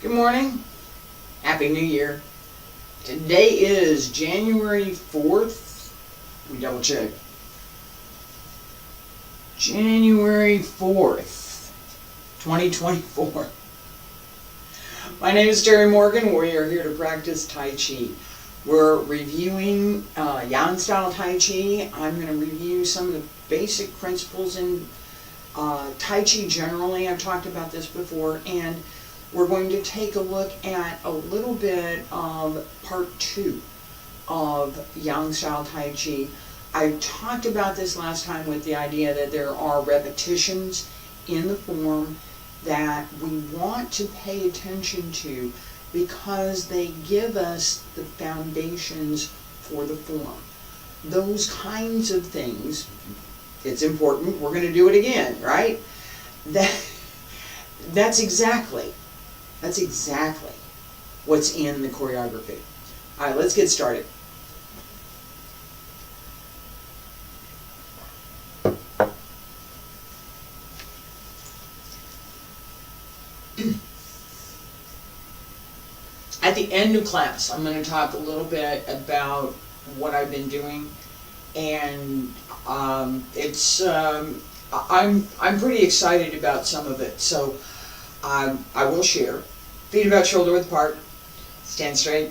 Good morning. Happy New Year. Today is January 4th. We double check. January 4th, 2024. My name is Terry Morgan. We are here to practice Tai Chi. We're reviewing Yang style Tai Chi. I'm going to review some of the basic principles in Tai Chi generally. I've talked about this before, and we're going to take a look at a little bit of part 2 of Yang style Tai Chi. I talked about this last time with the idea that there are repetitions in the form that we want to pay attention to because they give us the foundations for the form. Those kinds of things, it's important, we're going to do it again, right? That's exactly what's in the choreography. All right, let's get started. At the end of class, I'm going to talk a little bit about what I've been doing, and I'm pretty excited about some of it. So I will share. Feet about shoulder width apart. Stand straight.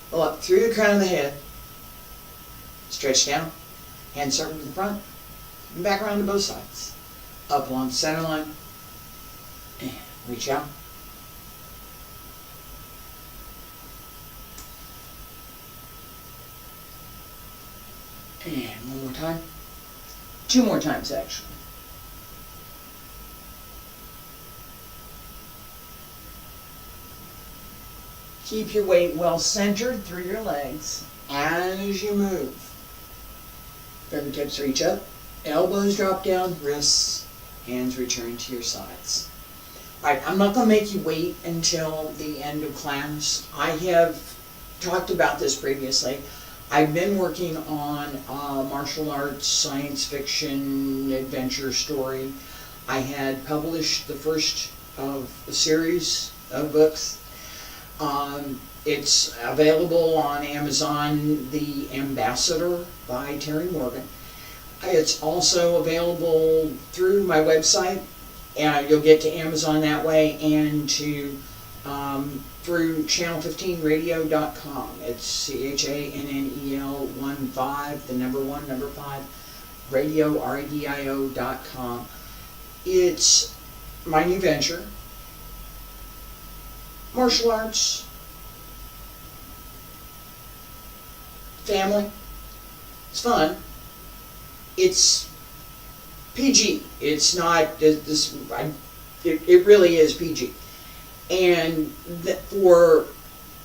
Pull up through the crown of the head. Stretch down. Hands circle to the front. And back around to both sides. Up along the center line. And reach out. And one more time. 2 more times actually. Keep your weight well centered through your legs as you move. Fingertips reach up, elbows drop down, wrists, hands return to your sides. Alright, I'm not going to make you wait until the end of class. I have talked about this previously. I've been working on a martial arts, science fiction, adventure story. I had published the first of a series of books. It's available on Amazon, The Ambassador by Terry Morgan. It's also available through my website, and you'll get to Amazon that way, and to through channel15radio.com. It's CHANNEL 15, the number 1, number 5, radio, RADIO.com. It's my new venture. Martial arts, family, it's fun, it's PG, it's not, it really is PG, and for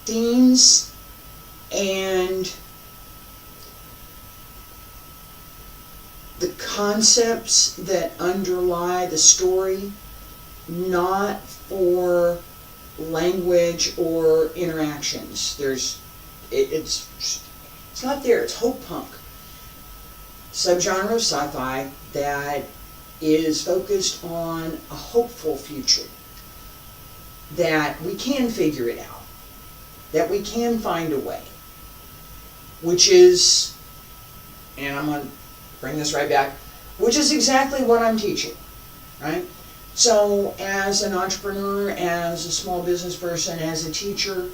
themes and the concepts that underlie the story, not for language or interactions. It's not there. It's hope punk, subgenre of sci-fi that is focused on a hopeful future, that we can figure it out, that we can find a way, which is, and I'm going to bring this right back, which is exactly what I'm teaching, right? So as an entrepreneur, as a small business person, as a teacher,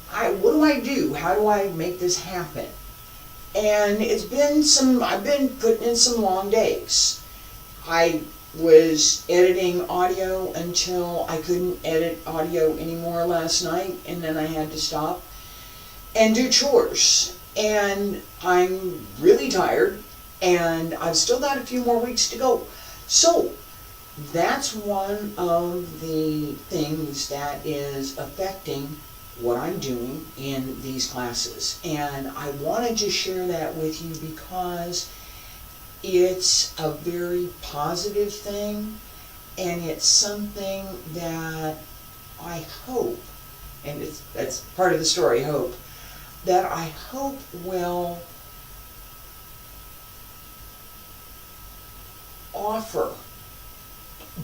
what do I do? How do I make this happen? And I've been putting in some long days. I was editing audio until I couldn't edit audio anymore last night, and then I had to stop and do chores. And I'm really tired, and I've still got a few more weeks to go. So that's one of the things that is affecting what I'm doing in these classes. And I wanted to share that with you because it's a very positive thing, and it's something that I hope, and that's part of the story, hope, that I hope will offer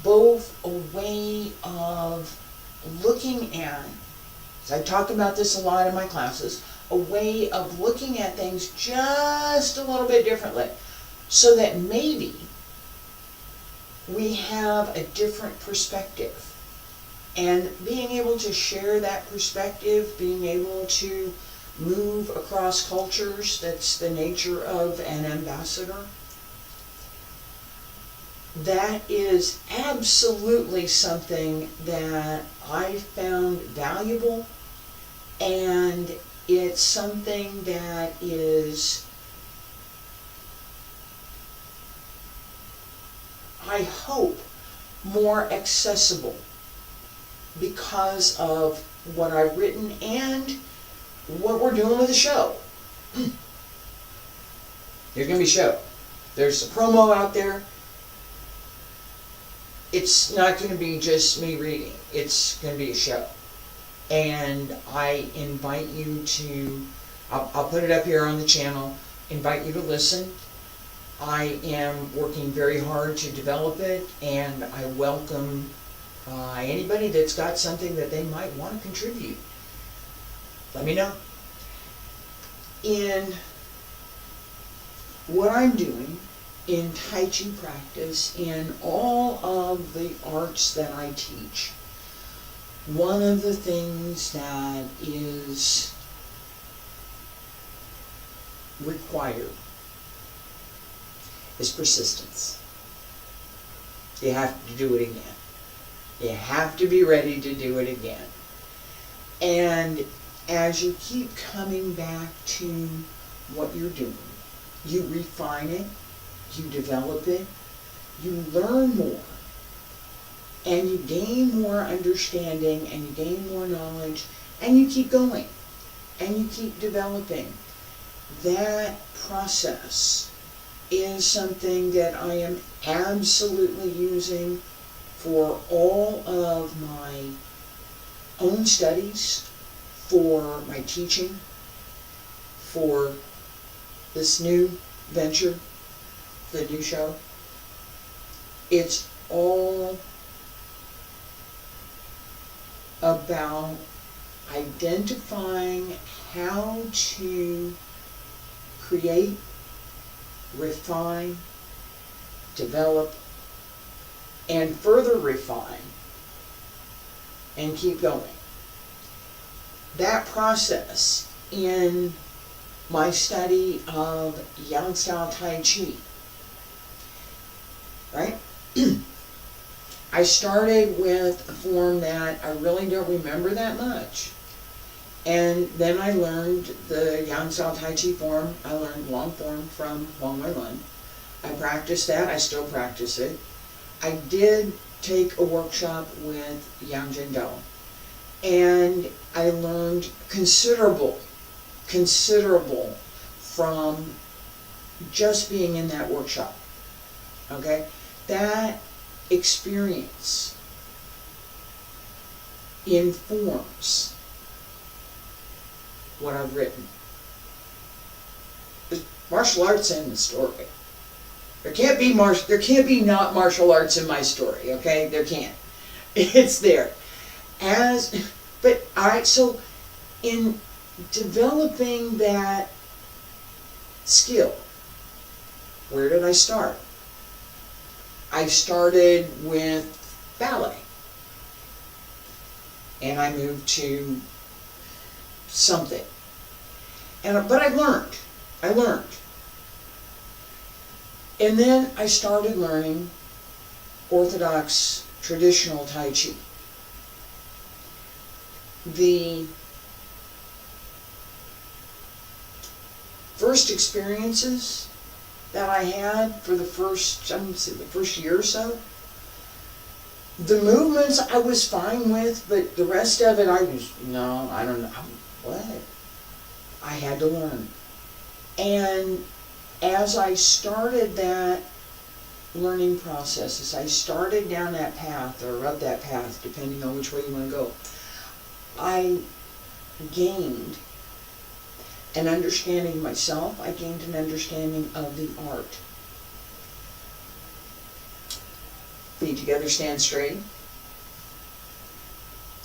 both a way of looking at, I talk about this a lot in my classes, a way of looking at things just a little bit differently, so that maybe we have a different perspective. And being able to share that perspective, being able to move across cultures, that's the nature of an ambassador. That is absolutely something that I found valuable, and it's something that is, I hope, more accessible because of what I've written and what we're doing with the show. There's going to be a show. There's a promo out there. It's not going to be just me reading. It's going to be a show. And I invite you to, I'll put it up here on the channel, invite you to listen. I am working very hard to develop it, and I welcome anybody that's got something that they might want to contribute. Let me know. In what I'm doing in Taiji practice, in all of the arts that I teach, one of the things that is required is persistence. You have to do it again. You have to be ready to do it again. And as you keep coming back to what you're doing, you refine it, you develop it, you learn more, and you gain more understanding, and you gain more knowledge, and you keep going, and you keep developing. That process is something that I am absolutely using for all of my own studies, for my teaching, for this new venture, the new show. It's all about identifying how to create, refine, develop, and further refine, and keep going. That process in my study of Yang Style Tai Chi, right? I started with a form that I really don't remember that much. And then I learned the Yang Style Tai Chi form. I learned long form from Wang Wei Lun. I practiced that. I still practice it. I did take a workshop with Yang Jin Dao, and I learned considerable from just being in that workshop. Okay? That experience informs what I've written. There's martial arts in the story. There can't be not martial arts in my story, okay? There can't. It's there. But alright, so in developing that skill, where did I start? I started with ballet. And I moved to something. But I learned. And then I started learning orthodox traditional Tai Chi. The first experiences that I had for the first year or so, the movements I was fine with, but the rest of it I don't know. What? I had to learn. And as I started that learning process, as I started down that path, or up that path, depending on which way you want to go, I gained an understanding of myself. I gained an understanding of the art. Feet together, stand straight.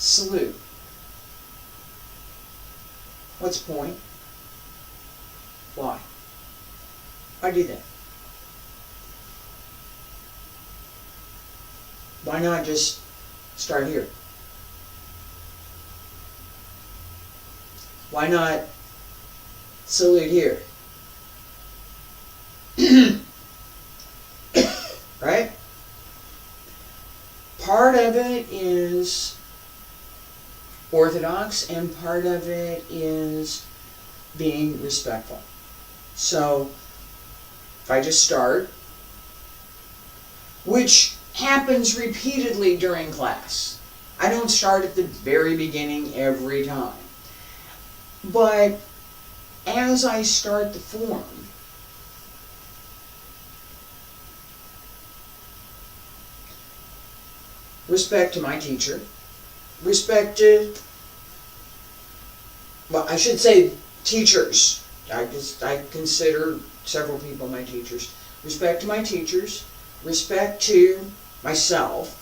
salute. What's the point? Why? Why do that? Why not just start here? Why not salute here? Right? Part of it is orthodox and part of it is being respectful. So, if I just start, which happens repeatedly during class. I don't start at the very beginning every time. But as I start the form, respect to my teacher, respect to, well, I should say teachers. I consider several people my teachers. Respect to my teachers, respect to myself,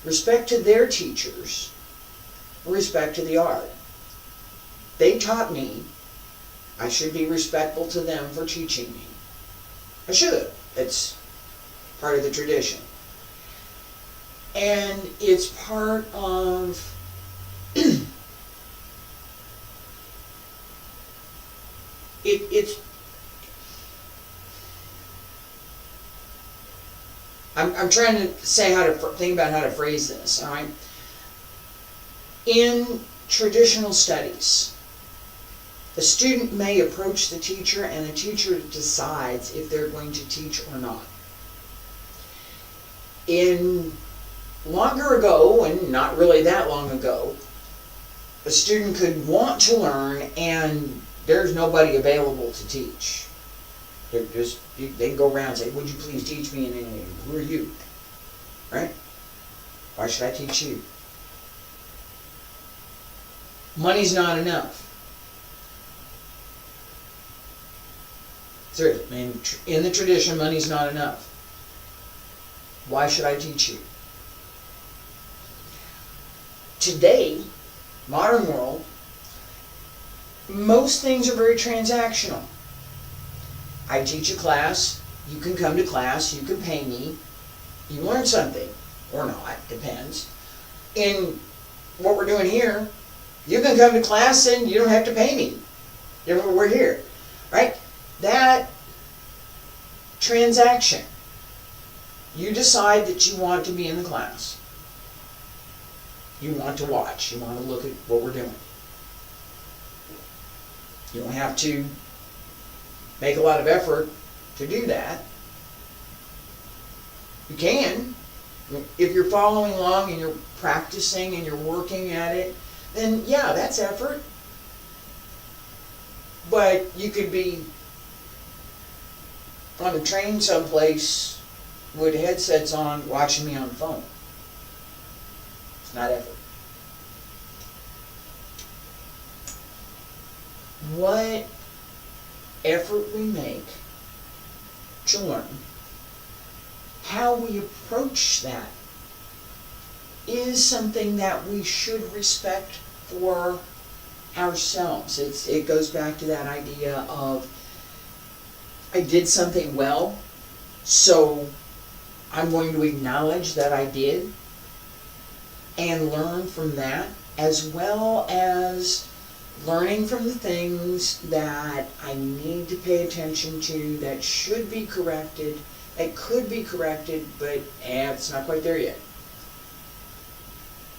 respect to their teachers, respect to the art. They taught me. I should be respectful to them for teaching me. I should. It's part of the tradition. And it's part of I'm trying to say think about how to phrase this, all right? In traditional studies, the student may approach the teacher and the teacher decides if they're going to teach or not. In longer ago, and not really that long ago, a student could want to learn and there's nobody available to they can go around and say, would you please teach me? And who are you? Right? Why should I teach you? Money's not enough. Seriously, in the tradition, money's not enough. Why should I teach you? Today, modern world, most things are very transactional. I teach a class, you can come to class, you can pay me, you learn something, or not, depends. In what we're doing here, you can come to class and you don't have to pay me. We're here, right? That transaction, you decide that you want to be in the class. You want to watch, you want to look at what we're doing. You don't have to make a lot of effort to do that. You can. If you're following along and you're practicing and you're working at it, then yeah, that's effort. But you could be on a train someplace with headsets on watching me on the phone. It's not effort. What effort we make to learn, how we approach that, is something that we should respect for ourselves. It goes back to that idea of, I did something well, so I'm going to acknowledge that I did and learn from that, as well as learning from the things that I need to pay attention to, that should be corrected, that could be corrected, but it's not quite there yet.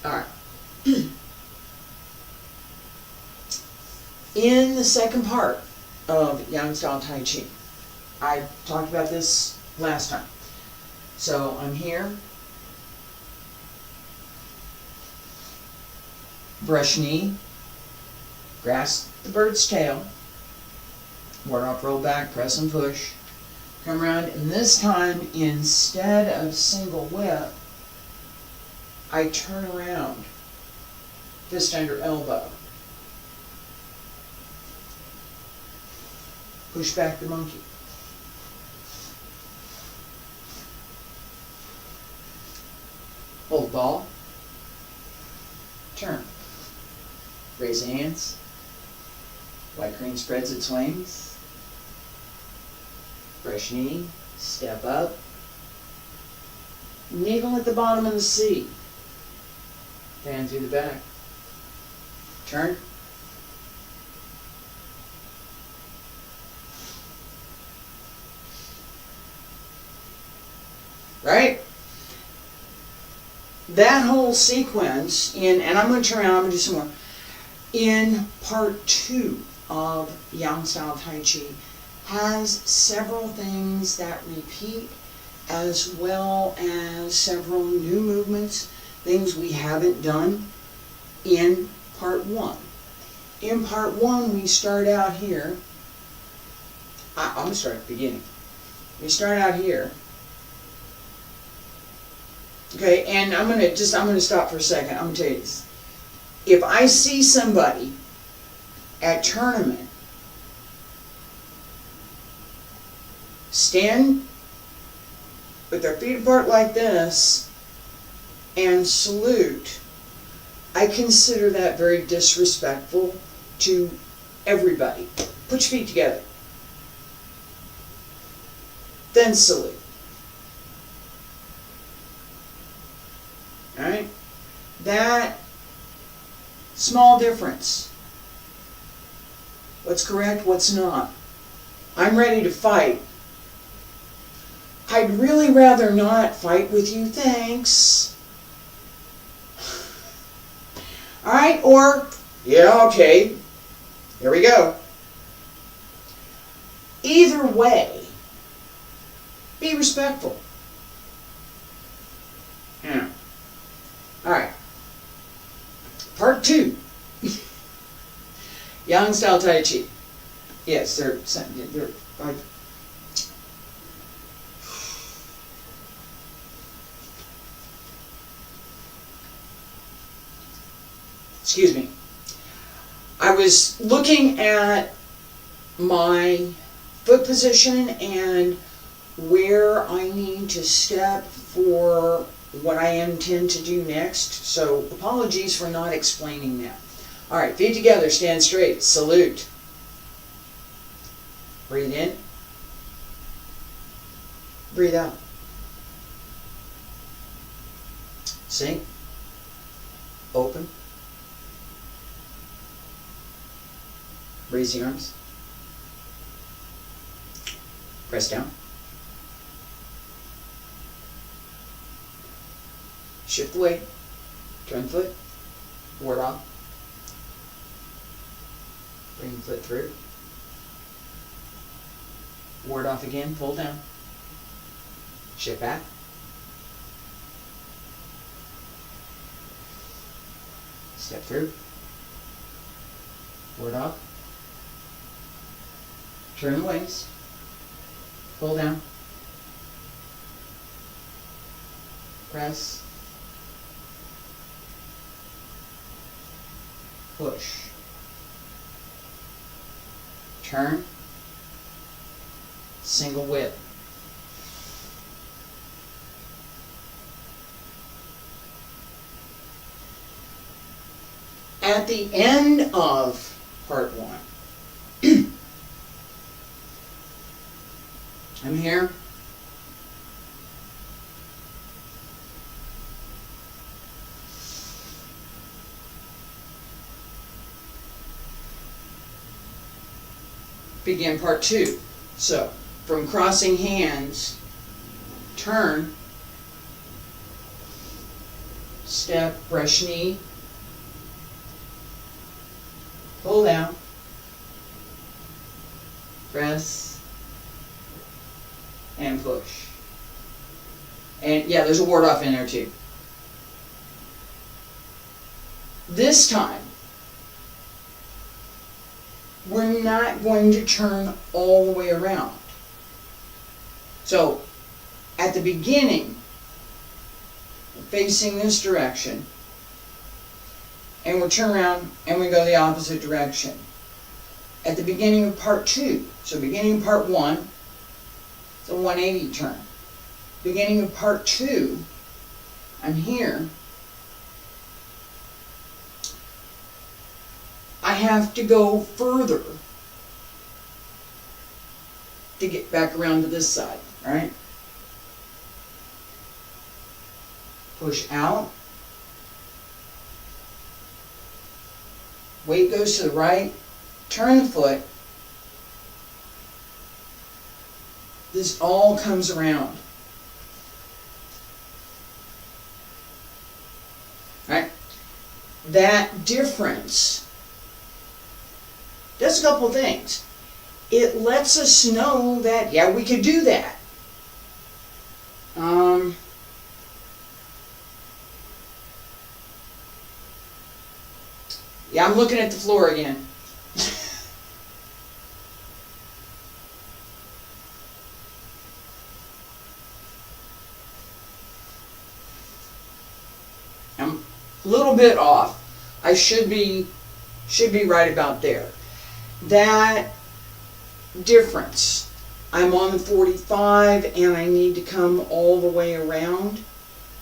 Alright. In the second part of Yang Style Tai Chi, I talked about this last time. So I'm here, brush knee, grasp the bird's tail, ward off, roll back, press and push, come around, and this time, instead of single whip, I turn around, fist under elbow, push back the monkey. Hold ball, turn. Raise the hands. White crane spreads its wings. Fresh knee, step up. Needle at the bottom of the C. Fan through the back. Turn. Right? That whole sequence and I'm going to turn around, I'm going to do some more. In part 2 of Yang Style Tai Chi has several things that repeat, as well as several new movements, things we haven't done in part 1. In part 1 we start out here. I'm going to start at the beginning. We start out here. Okay, and I'm gonna stop for a second. I'm gonna tell you this. If I see somebody at tournament stand with their feet apart like this and salute, I consider that very disrespectful to everybody. Put your feet together. Then salute. Alright? That small difference. What's correct, what's not. I'm ready to fight. I'd really rather not fight with you, thanks. Alright, or, yeah, okay, here we go. Either way, be respectful. Yeah. Alright. Part 2. Yang Style Tai Chi. Yes, they're excuse me. I was looking at my foot position and where I need to step for what I intend to do next, so apologies for not explaining that. Alright, feet together, stand straight, salute. Breathe in. Breathe out. Sink. Open. Raise the arms. Press down. Shift the weight. Turn foot. Ward off. Bring the foot through. Ward off again. Pull down. Shift back. Step through. Ward off. Turn the wings. Pull down. Press. Push. Turn. Single whip. At the end of part 1, I'm here. Begin part 2. So, from crossing hands, turn, step, brush knee, pull down, press, and push. And yeah, there's a ward off in there too. This time, we're not going to turn all the way around. So, at the beginning, facing this direction, and we'll turn around and we go the opposite direction. At the beginning of part 2, so beginning of part 1, it's a 180 turn. Beginning of part 2, I'm here, have to go further to get back around to this side, right? Push out. Weight goes to the right. Turn the foot. This all comes around. Right? That difference does a couple things. It lets us know that, yeah, we could do that. Yeah, I'm looking at the floor again. I'm a little bit off. I should be right about there. That difference. I'm on the 45 and I need to come all the way around.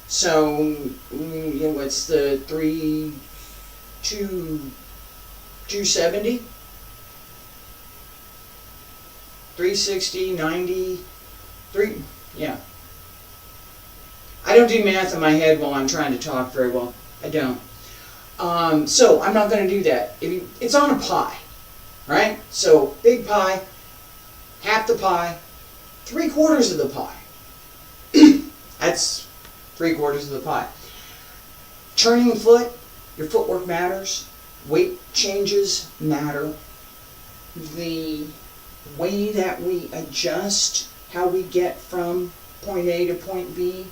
So, what's the 270? 360, 90, yeah. I don't do math in my head while I'm trying to talk very well. I don't. So I'm not going to do that. It's on a pie, right? So big pie, half the pie, 3/4 of the pie. That's 3/4 of the pie. Turning the foot, your footwork matters. Weight changes matter. The way that we adjust how we get from point A to point B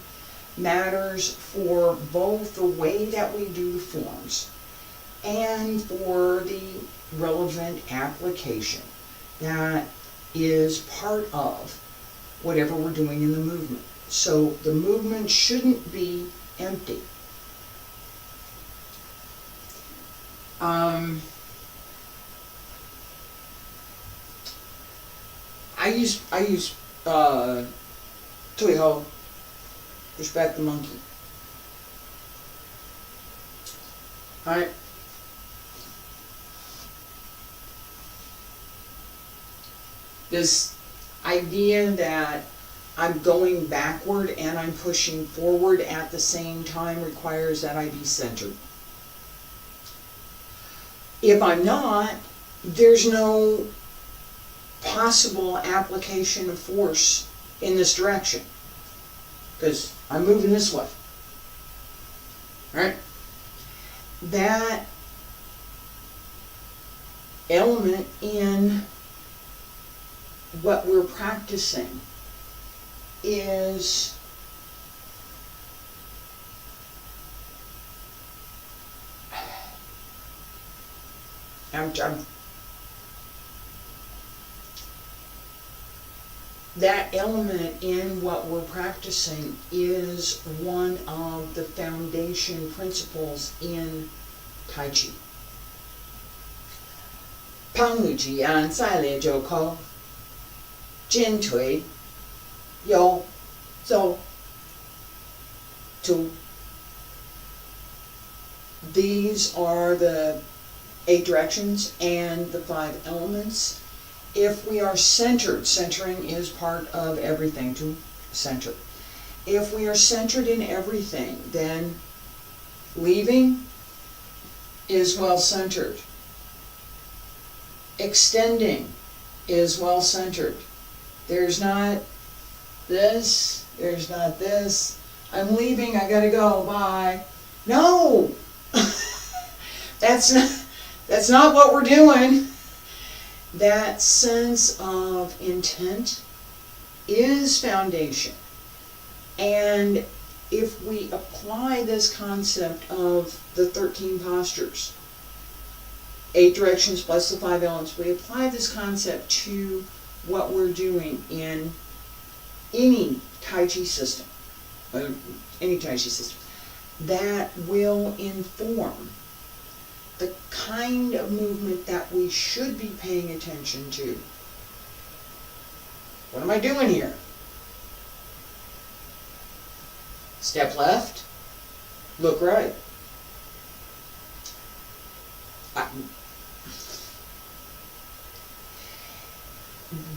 matters for both the way that we do the forms and for the relevant application that is part of whatever we're doing in the movement. So the movement shouldn't be empty. I use Tui-ho, respect the monkey. Alright. This idea that I'm going backward and I'm pushing forward at the same time requires that I be centered. If I'm not, there's no possible application of force in this direction because I'm moving this way. Right? That element in what we're practicing is that element in what we're practicing is one of the foundation principles in Taiji. 旁与吉安在列就口，肩推右走 2. These are the 8 directions and the 5 elements. If we are centered, centering is part of everything, to center. If we are centered in everything, then leaving is well centered. Extending is well centered. There's not this, there's not this. I'm leaving, I gotta go, bye. No! That's not what we're doing. That sense of intent is foundation. And if we apply this concept of the 13 postures, 8 directions plus the 5 elements, we apply this concept to what we're doing in any Taiji system, that will inform the kind of movement that we should be paying attention to. What am I doing here? Step left, look right.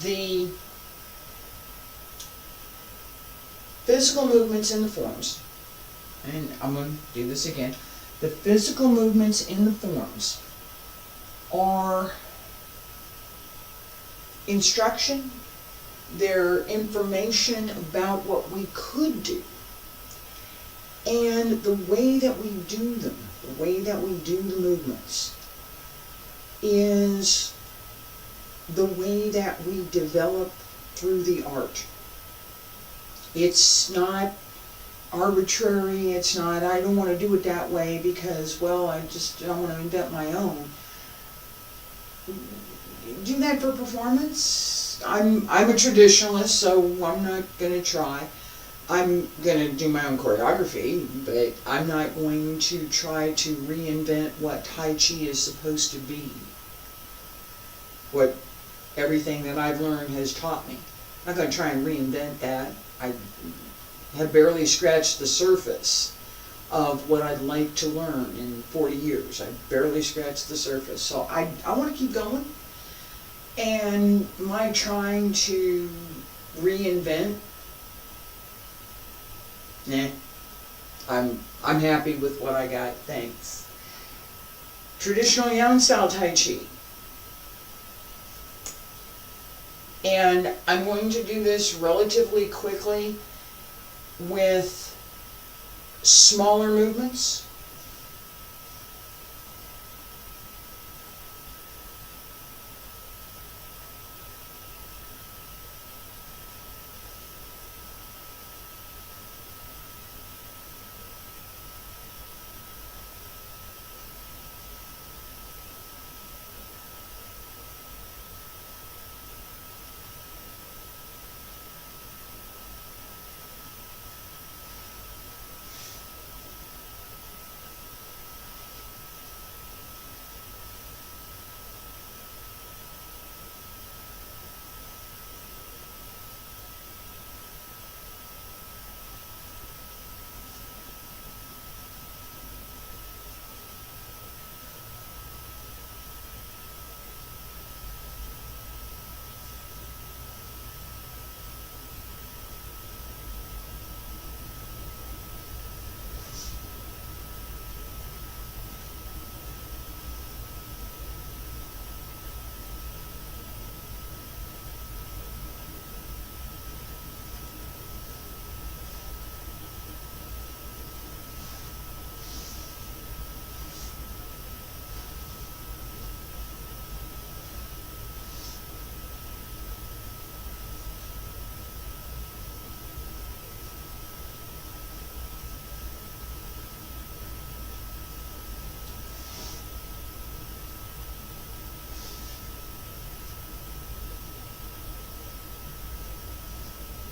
the physical movements in the forms, and I'm going to do this again, the physical movements in the forms are instruction, they're information about what we could do, and the way that we do them, the way that we do the movements, is the way that we develop through the art. It's not arbitrary, it's not, I don't want to do it that way because, well, I don't want to invent my own. Do that for performance? I'm a traditionalist, so I'm not going to try. I'm going to do my own choreography, but I'm not going to try to reinvent what Tai Chi is supposed to be. What everything that I've learned has taught me. I'm not going to try and reinvent that. I have barely scratched the surface of what I'd like to learn in 40 years. I've barely scratched the surface. So I want to keep going. And my trying to reinvent, nah, I'm happy with what I got, thanks. Traditional Yang style Tai Chi. And I'm going to do this relatively quickly with smaller movements.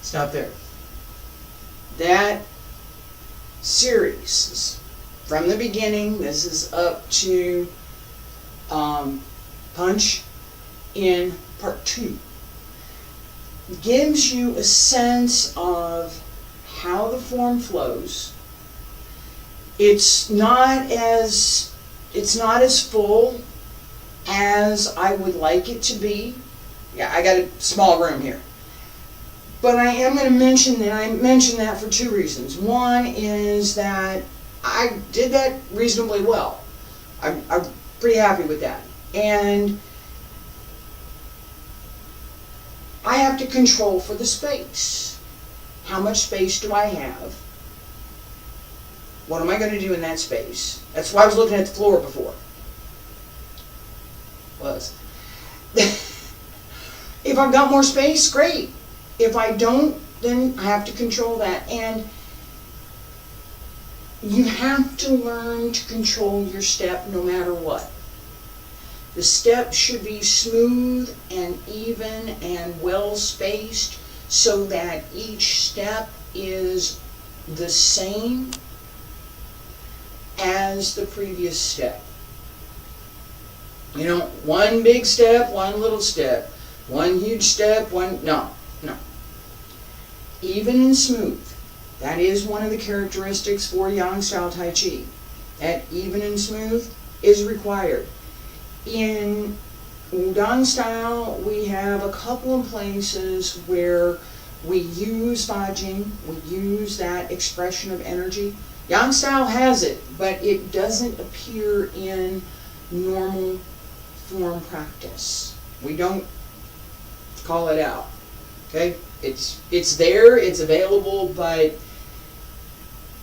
Stop there. That series, from the beginning, this is up to Punch in Part 2, gives you a sense of how the form flows. It's not as full as I would like it to be. Yeah, I got a small room here. But I am going to mention that. I mention that for two reasons. One is that I did that reasonably well. I'm pretty happy with that. And I have to control for the space. How much space do I have? What am I going to do in that space? That's why I was looking at the floor before. If I've got more space, great. If I don't, then I have to control that. And you have to learn to control your step no matter what. The step should be smooth and even and well spaced so that each step is the same as the previous step. You know, one big step, one little step, one huge step, no. Even and smooth. That is one of the characteristics for Yang style Tai Chi. That even and smooth is required. In Wudang style, we have a couple of places where we use Bajing, we use that expression of energy. Yang style has it, but it doesn't appear in normal form practice. We don't call it out. Okay? It's there, it's available, but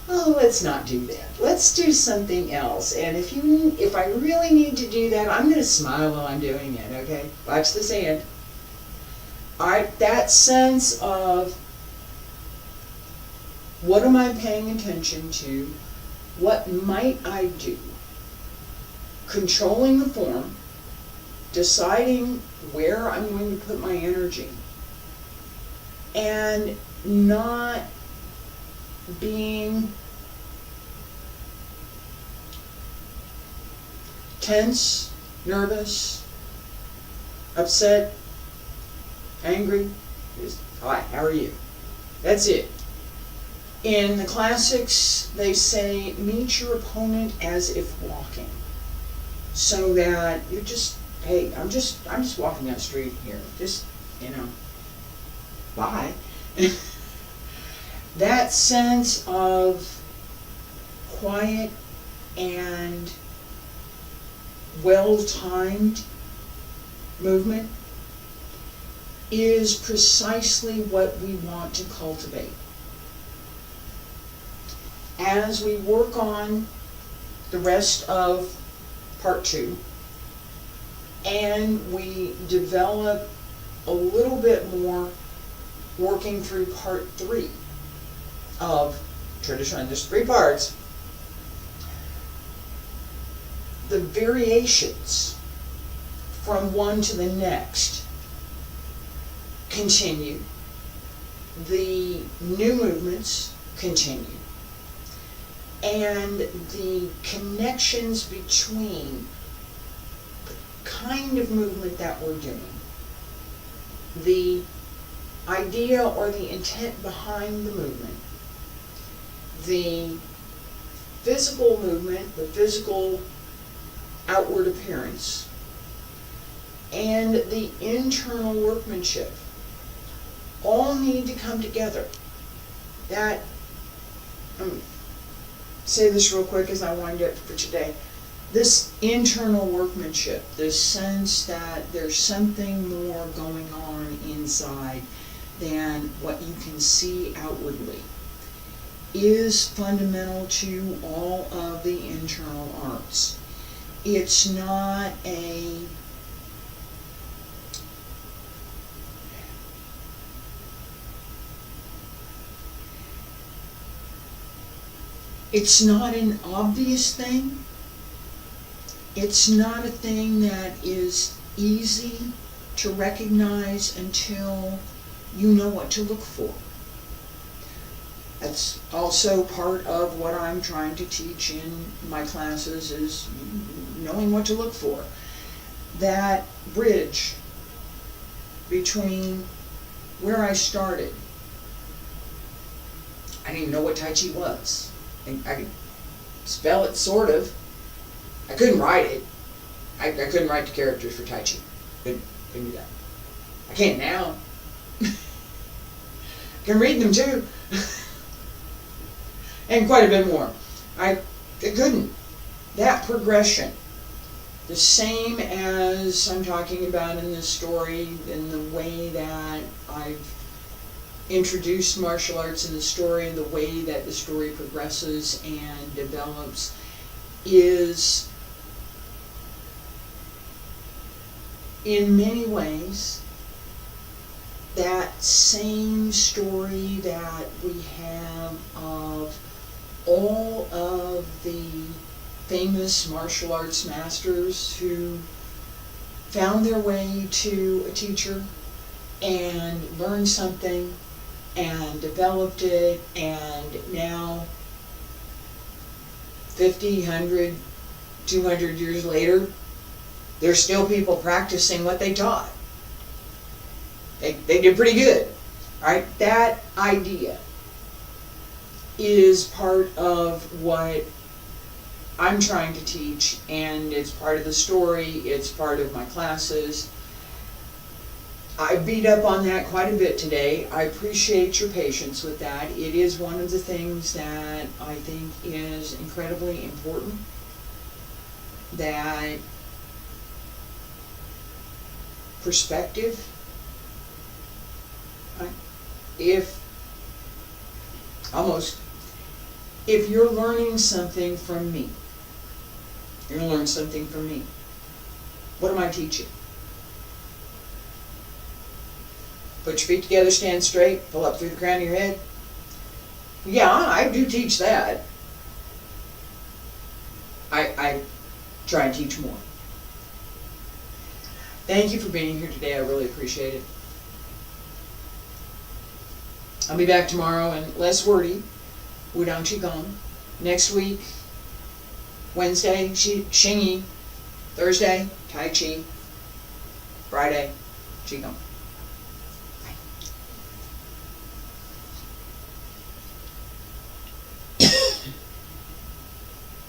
let's not do that. Let's do something else. And if I really need to do that, I'm going to smile while I'm doing it, okay? Watch the sand. Alright, that sense of what am I paying attention to? What might I do? Controlling the form, deciding where I'm going to put my energy, and not being tense, nervous, upset, angry. Just, hi, how are you? That's it. In the classics, they say, meet your opponent as if walking. So that you're just, hey, I'm just walking down the street here. Just, bye. That sense of quiet and well-timed movement is precisely what we want to cultivate. As we work on the rest of part 2, and we develop a little bit more working through part 3 of tradition, there's 3 parts, the variations from one to the next continue, the new movements continue, and the connections between the kind of movement that we're doing, the idea or the intent behind the movement, the physical movement, the physical outward appearance, and the internal workmanship all need to come together. That, say this real quick as I wind up for today. This internal workmanship, this sense that there's something more going on inside than what you can see outwardly, is fundamental to all of the internal arts. It's not a an obvious thing. It's not a thing that is easy to recognize until you know what to look for. That's also part of what I'm trying to teach in my classes, is knowing what to look for. That bridge between where I started. I didn't even know what Tai Chi was. I could spell it, sort of. I couldn't write it. I couldn't write the characters for Tai Chi. Couldn't do that. I can now. I can read them too. And quite a bit more. I couldn't. That progression, the same as I'm talking about in this story, in the way that I've introduced martial arts in the story, the way that the story progresses and develops, is in many ways that same story that we have of all of the famous martial arts masters who found their way to a teacher and learned something and developed it, and now 50, 100, 200 years later, there's still people practicing what they taught. They did pretty good, right? That idea is part of what I'm trying to teach, and it's part of the story, it's part of my classes. I beat up on that quite a bit today. I appreciate your patience with that. It is one of the things that I think is incredibly important, that perspective, if you're learning something from me, you're going to learn something from me. What am I teaching? Put your feet together, stand straight, pull up through the crown of your head. Yeah, I do teach that. I try and teach more. Thank you for being here today. I really appreciate it. I'll be back tomorrow and less wordy. Wudang Qigong. Next week, Wednesday, Xingyi. Thursday, Tai Chi. Friday, Qigong.